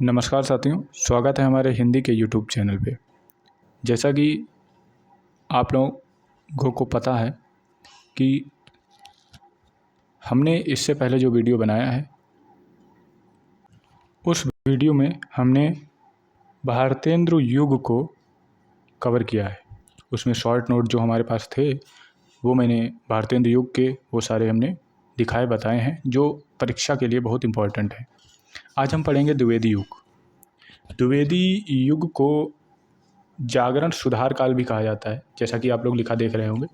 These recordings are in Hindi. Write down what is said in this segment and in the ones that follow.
नमस्कार साथियों, स्वागत है हमारे हिंदी के यूट्यूब चैनल पे। जैसा कि आप लोगों को पता है कि हमने इससे पहले जो वीडियो बनाया है उस वीडियो में हमने भारतेंदु युग को कवर किया है। उसमें शॉर्ट नोट जो हमारे पास थे वो मैंने भारतेंदु युग के वो सारे हमने दिखाए बताए हैं जो परीक्षा के लिए बहुत इम्पोर्टेंट है। आज हम पढ़ेंगे द्विवेदी युग। द्विवेदी युग को जागरण सुधार काल भी कहा जाता है, जैसा कि आप लोग लिखा देख रहे होंगे।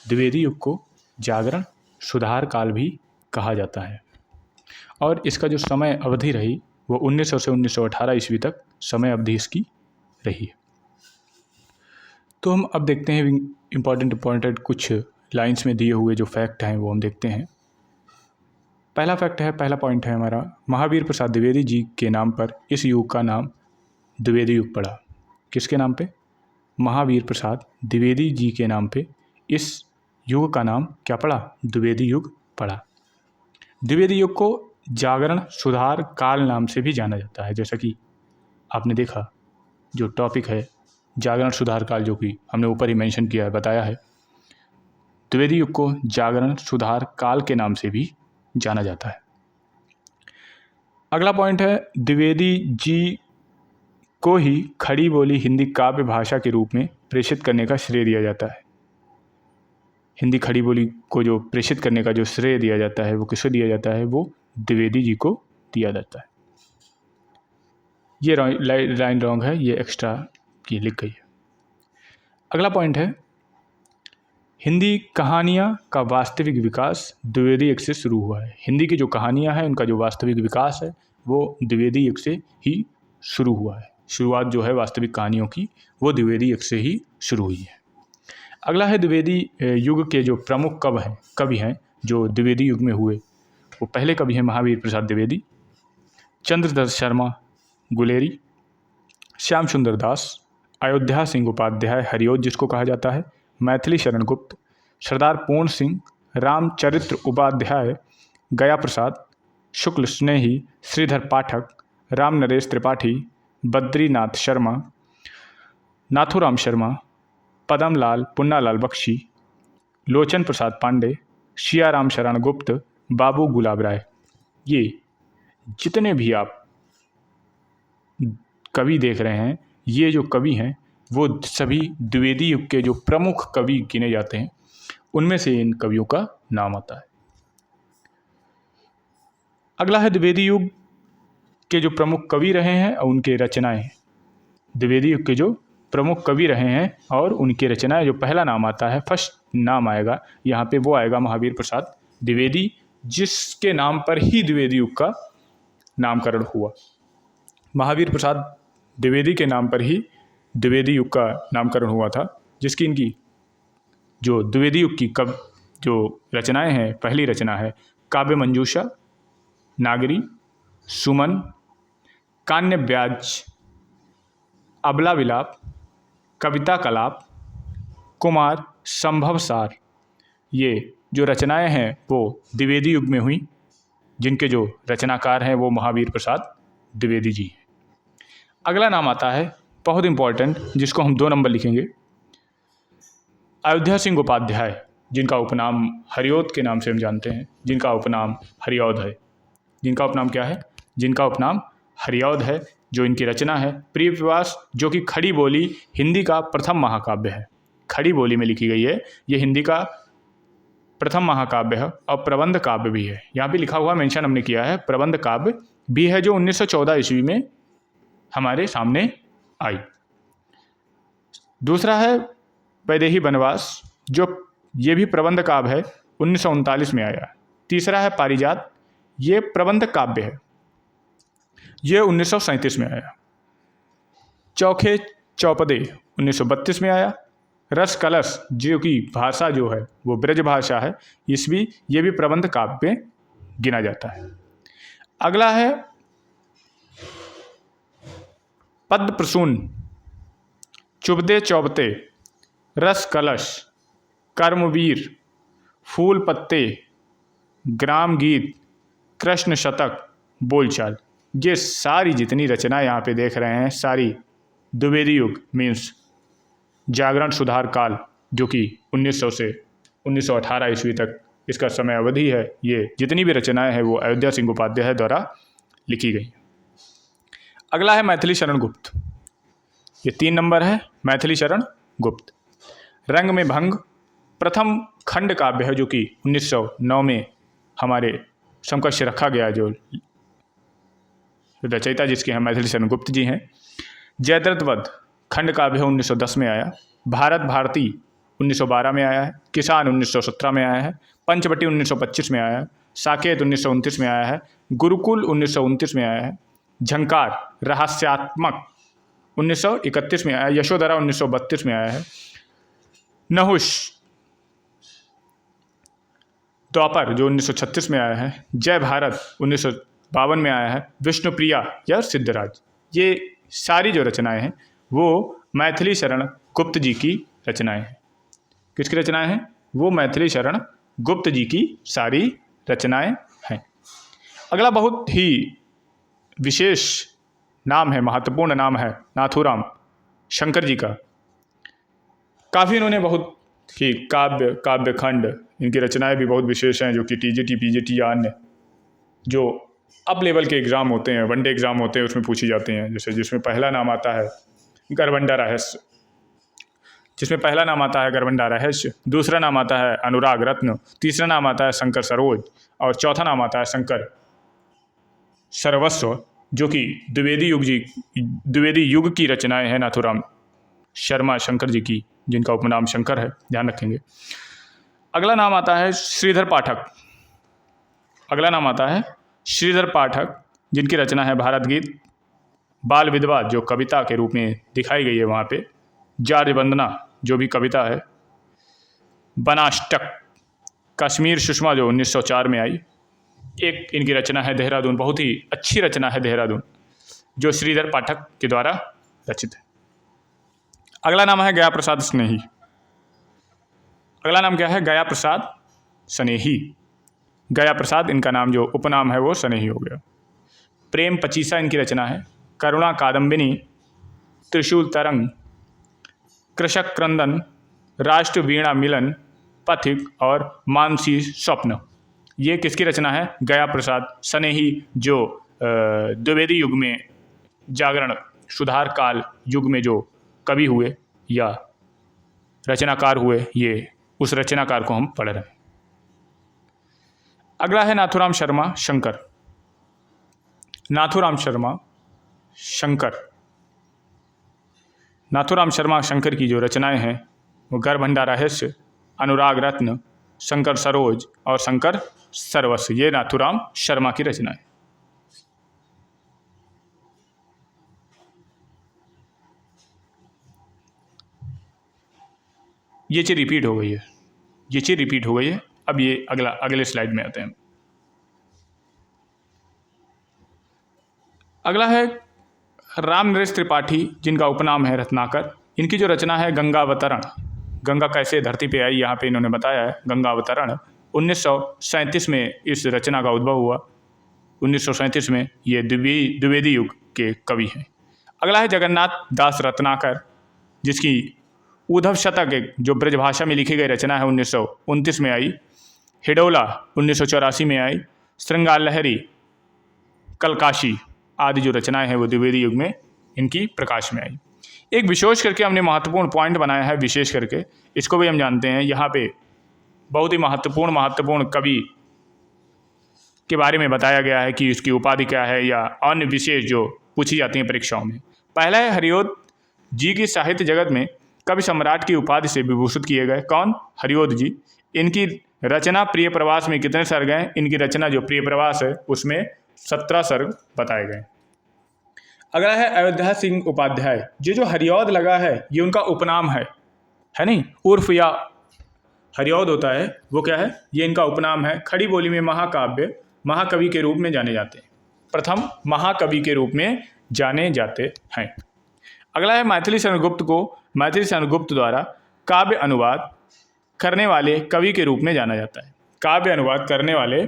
द्विवेदी युग को जागरण सुधार काल भी कहा जाता है और इसका जो समय अवधि रही वो 1900 से 1918 ईस्वी तक समय अवधि इसकी रही है। तो हम अब देखते हैं इम्पॉर्टेंट कुछ लाइंस में दिए हुए जो फैक्ट हैं वो हम देखते हैं। पहला फैक्ट है, पहला पॉइंट है हमारा, महावीर प्रसाद द्विवेदी जी के नाम पर इस युग का नाम द्विवेदी युग पड़ा। किसके नाम पे? महावीर प्रसाद द्विवेदी जी के नाम पे इस युग का नाम क्या पड़ा? द्विवेदी युग पड़ा। द्विवेदी युग को जागरण सुधार काल नाम से भी जाना जाता है। जैसा कि आपने देखा जो टॉपिक है जागरण सुधार काल, जो कि हमने ऊपर ही मेंशन किया है, बताया है, द्विवेदी युग को जागरण सुधार काल के नाम से भी जाना जाता है। अगला पॉइंट है, द्विवेदी जी को ही खड़ी बोली हिंदी काव्य भाषा के रूप में प्रेषित करने का श्रेय दिया जाता है। हिंदी खड़ी बोली को जो प्रेषित करने का जो श्रेय दिया जाता है वो किसे दिया जाता है? वो द्विवेदी जी को दिया जाता है। ये लाइन रॉन्ग है, ये एक्स्ट्रा की लिख गई है। अगला पॉइंट है, हिंदी कहानियाँ का वास्तविक विकास द्विवेदी युग से शुरू हुआ है। हिंदी की जो कहानियाँ हैं उनका जो वास्तविक विकास है वो द्विवेदी युग से ही शुरू हुआ है। शुरुआत जो है वास्तविक कहानियों की वो द्विवेदी युग से ही शुरू हुई है। अगला है, द्विवेदी युग के जो प्रमुख कवि हैं जो द्विवेदी युग में हुए वो पहले कवि हैं महावीर प्रसाद द्विवेदी, चंद्रदत्त शर्मा गुलेरी, श्याम सुंदर दास, अयोध्या सिंह उपाध्याय हरिओद जिसको कहा जाता है, मैथिली शरण गुप्त, सरदार पूर्ण सिंह, रामचरित्र उपाध्याय, गया प्रसाद, शुक्ल स्नेही, श्रीधर पाठक, राम नरेश त्रिपाठी, बद्रीनाथ शर्मा, नाथुराम शर्मा, पदमलाल पुन्नालाल बख्शी, लोचन प्रसाद पांडे, सियाराम शरण गुप्त, बाबू गुलाब राय। ये जितने भी आप कवि देख रहे हैं, ये जो कवि हैं वो सभी द्विवेदी युग के जो प्रमुख कवि गिने जाते हैं उनमें से इन कवियों का नाम आता है। अगला है, द्विवेदी युग के जो प्रमुख कवि रहे हैं और उनके रचनाएं। द्विवेदी युग के जो प्रमुख कवि रहे हैं और उनकी रचनाएं, जो पहला नाम आता है, फर्स्ट नाम आएगा यहाँ पे, वो आएगा महावीर प्रसाद द्विवेदी, जिसके नाम पर ही द्विवेदी युग का नामकरण हुआ। महावीर प्रसाद द्विवेदी के नाम पर ही द्विवेदी युग का नामकरण हुआ था, जिसकी इनकी जो द्विवेदी युग की जो रचनाएं हैं, पहली रचना है काव्य मंजूषा, नागरी, सुमन, कान्य ब्याज, अबला विलाप, कविता कलाप, कुमार, संभव सार। ये जो रचनाएं हैं वो द्विवेदी युग में हुई, जिनके जो रचनाकार हैं वो महावीर प्रसाद द्विवेदी जी हैं। अगला नाम आता है बहुत इंपॉर्टेंट, जिसको हम 2 नंबर लिखेंगे, अयोध्या सिंह उपाध्याय, जिनका उपनाम हरिओद के नाम से हम जानते हैं, जिनका उपनाम हरिओद है। जिनका उपनाम क्या है? जिनका उपनाम हरिओद है। जो इनकी रचना है प्रियविवास, जो कि खड़ी बोली हिंदी का प्रथम महाकाव्य है। खड़ी बोली में लिखी गई है, ये हिंदी का प्रथम महाकाव्य है और प्रबंध काव्य भी है। यहाँ पे लिखा हुआ मेंशन हमने किया है, प्रबंध काव्य भी है, जो 1914 ईस्वी में हमारे सामने आई। दूसरा है वैदेही वनवास, जो ये भी प्रबंध काव्य है, 1939 में आया। तीसरा है पारिजात, ये प्रबंध काव्य है, ये 1937 में आया। चौखे चौपदे 1932 में आया। रस कलश, जो कि भाषा जो है वो ब्रज भाषा है, ये भी प्रबंध काव्य में गिना जाता है। अगला है पद्य प्रसून, चुबदे चौबते, रस कलश, कर्मवीर, फूल पत्ते, ग्राम गीत, कृष्ण शतक, बोलचाल। ये सारी जितनी रचनाएं यहाँ पे देख रहे हैं सारी द्विवेदी युग मीन्स जागरण सुधार काल, जो कि 1900 से 1918 ईस्वी तक इसका समय अवधि है। ये जितनी भी रचनाएं हैं वो अयोध्या सिंह उपाध्याय द्वारा लिखी गई। अगला है मैथिली शरण गुप्त। ये 3 नंबर है, मैथिली शरण गुप्त। रंग में भंग प्रथम खंड काव्य है, जो कि 1909 में हमारे समकक्ष रखा गया, जो रचयिता जिसके हैं मैथिली शरण गुप्त जी हैं। जयद्रथ वध खंड काव्य है, 1910 में आया। भारत भारती 1912 में आया है। किसान 1917 में आया है। पंचवटी 1925 में आया है। साकेत 1929 में आया है। गुरुकुल 1929 में आया है। झंकार रहस्यात्मक 1931 में आया। यशोधरा 1932 में आया है। नहुष द्वापर जो 1936 में आया है। जय भारत 1952 में आया है। विष्णुप्रिया या सिद्धराज, ये सारी जो रचनाएं हैं वो मैथिली शरण गुप्त जी की रचनाएं हैं। किसकी रचनाएं हैं? वो मैथिली शरण गुप्त जी की सारी रचनाएं हैं। अगला बहुत ही विशेष नाम है, महत्वपूर्ण नाम है नाथूराम शंकर जी का। काफ़ी इन्होंने बहुत ही काव्य खंड, इनकी रचनाएं भी बहुत विशेष हैं, जो कि टीजीटी पीजीटी या अन्य जो अप लेवल के एग्ज़ाम होते हैं, वनडे एग्ज़ाम होते हैं, उसमें पूछी जाती हैं। जैसे जिसमें पहला नाम आता है गरबंडा रहस्य, दूसरा नाम आता है अनुराग रत्न, तीसरा नाम आता है शंकर सरोज और चौथा नाम आता है शंकर सर्वस्व, जो कि द्विवेदी युग की रचनाएं हैं नाथूराम शर्मा शंकर जी की, जिनका उपनाम शंकर है, ध्यान रखेंगे। अगला नाम आता है श्रीधर पाठक, जिनकी रचना है भारत गीत। बाल विधवा जो कविता के रूप में दिखाई गई है वहाँ पे। जार्ज वंदना जो भी कविता है। बनाष्टक कश्मीर सुषमा जो 1904 में आई। एक इनकी रचना है देहरादून, बहुत ही अच्छी रचना है देहरादून, जो श्रीधर पाठक के द्वारा रचित है। अगला नाम है गया प्रसाद स्नेही। अगला नाम क्या है? गया प्रसाद स्नेही। गया प्रसाद इनका नाम, जो उपनाम है वो स्नेही हो गया। प्रेम पचीसा इनकी रचना है। करुणा कादम्बिनी, त्रिशूल तरंग, कृषक क्रंदन, राष्ट्र वीणा मिलन, पथिक और मानसी स्वप्न, ये किसकी रचना है? गया प्रसाद स्नेही, जो द्विवेदी युग में जागरण सुधार काल युग में जो कवि हुए या रचनाकार हुए, ये उस रचनाकार को हम पढ़ रहे हैं। अगला है नाथूराम शर्मा शंकर। नाथूराम शर्मा शंकर की जो रचनाएं हैं वो गरबंडा रहस्य, अनुराग रत्न, शंकर सरोज और शंकर सर्वस्व, ये नाथूराम शर्मा की रचना है। ये चीज़ रिपीट हो गई है। अब ये अगले स्लाइड में आते हैं। अगला है राम नरेश त्रिपाठी, जिनका उपनाम है रत्नाकर। इनकी जो रचना है गंगावतरण, गंगा कैसे धरती पे आई यहाँ पे इन्होंने बताया है। गंगावतरण 1937 में इस रचना का उद्भव हुआ। 1937 में ये द्विवेदी युग के कवि हैं। अगला है जगन्नाथ दास रत्नाकर, जिसकी उद्धव शतक एक जो ब्रजभाषा में लिखी गई रचना है 1929 में आई। हिडोला 1984 में आई। श्रृंगार लहरी, कलकाशी आदि जो रचनाएं हैं वो द्विवेदी युग में इनकी प्रकाश में आई। एक विशेष करके हमने महत्वपूर्ण पॉइंट बनाया है, विशेष करके इसको भी हम जानते हैं। यहाँ पे बहुत ही महत्वपूर्ण कवि के बारे में बताया गया है कि उसकी उपाधि क्या है या अन्य विशेष जो पूछी जाती हैं परीक्षाओं में। पहला है हरिओद जी की साहित्य जगत में कवि सम्राट की उपाधि से विभूषित किए गए। कौन? हरिओद जी। इनकी रचना प्रिय प्रवास में कितने सर्ग हैं? इनकी रचना जो प्रिय प्रवास है उसमें 17 सर्ग बताए गए। अगला है अयोध्या सिंह उपाध्याय। ये जो हरिऔध लगा है ये उनका उपनाम है नहीं, उर्फ या हरिऔध होता है वो क्या है? ये इनका उपनाम है। खड़ी बोली में महाकवि के रूप में जाने जाते हैं, प्रथम महाकवि के रूप में जाने जाते हैं। अगला है मैथिली शरण गुप्त द्वारा काव्य अनुवाद करने वाले कवि के रूप में जाना जाता है। काव्य अनुवाद करने वाले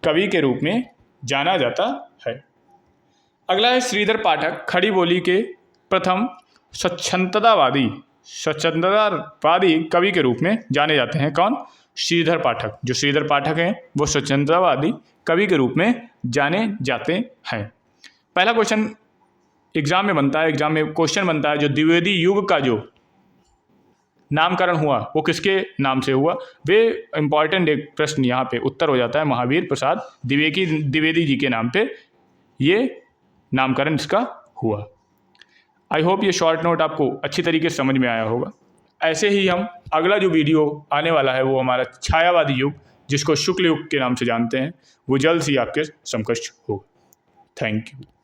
कवि के रूप में जाना जाता है। अगला है श्रीधर पाठक, खड़ी बोली के प्रथम स्वच्छंदतावादी कवि के रूप में जाने जाते हैं। कौन? श्रीधर पाठक। जो श्रीधर पाठक हैं वो स्वच्छंदतावादी कवि के रूप में जाने जाते हैं। पहला क्वेश्चन एग्जाम में बनता है, एग्जाम में क्वेश्चन बनता है, जो द्विवेदी युग का जो नामकरण हुआ वो किसके नाम से हुआ? वे इंपॉर्टेंट एक प्रश्न यहाँ पे उत्तर हो जाता है, महावीर प्रसाद द्विवेदी जी के नाम पे ये नामकरण इसका हुआ। आई होप ये शॉर्ट नोट आपको अच्छी तरीके से समझ में आया होगा। ऐसे ही हम अगला जो वीडियो आने वाला है वो हमारा छायावादी युग, जिसको शुक्ल युग के नाम से जानते हैं, वो जल्द ही आपके समकक्ष होगा। Thank you.